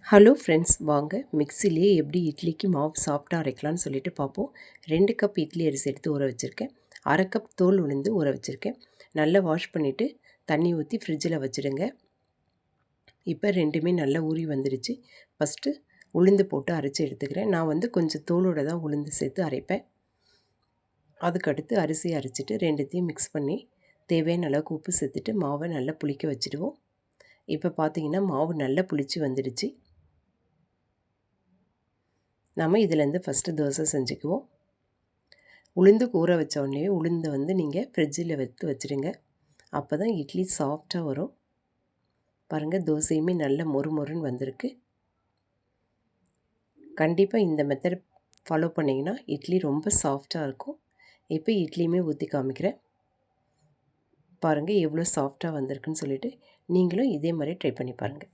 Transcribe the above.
Hello friends, வாங்க மிக்ஸிலேயே எப்படி இட்லிக்கு மாவு சாஃப்டாக அரைக்கலாம்னு சொல்லிட்டு பார்ப்போம். 2 கப் இட்லி அரிசி எடுத்து ஊற வச்சுருக்கேன். 1/2 கப் தோல் உளுந்து ஊற வச்சுருக்கேன். நல்லா வாஷ் பண்ணிவிட்டு தண்ணி ஊற்றி ஃப்ரிட்ஜில் வச்சுடுங்க. இப்போ ரெண்டுமே நல்லா ஊறி வந்துடுச்சு. ஃபஸ்ட்டு உளுந்து போட்டு அரைச்சி எடுத்துக்கிறேன். நான் கொஞ்சம் தோலோடு தான் உளுந்து சேர்த்து அரைப்பேன். அதுக்கடுத்து அரிசி அரைச்சிட்டு ரெண்டுத்தையும் மிக்ஸ் பண்ணி தேவையான அளவுக்கு உப்பு சேர்த்துட்டு மாவை நல்லா புளிக்க வச்சுடுவோம். இப்போ பார்த்திங்கன்னா மாவு நல்லா புளிச்சு வந்துடுச்சு. நம்ம இதிலேருந்து ஃபஸ்ட்டு தோசை செஞ்சுக்குவோம். உளுந்து ஊற வச்ச உடனே உளுந்தை நீங்கள் ஃப்ரிட்ஜில் வச்சுடுங்க. அப்போ தான் இட்லி சாஃப்டாக வரும். பாருங்கள், தோசையுமே நல்ல மொறு மொறுன்னு வந்திருக்கு. கண்டிப்பாக இந்த மெத்தட் ஃபாலோ பண்ணிங்கன்னா இட்லி ரொம்ப சாஃப்டாக இருக்கும். இப்போ இட்லியுமே ஊற்றி காமிக்கிறேன். பாருங்கள் எவ்வளோ சாஃப்டாக வந்திருக்குன்னு சொல்லிவிட்டு நீங்களும் இதே மாதிரி ட்ரை பண்ணி பாருங்கள்.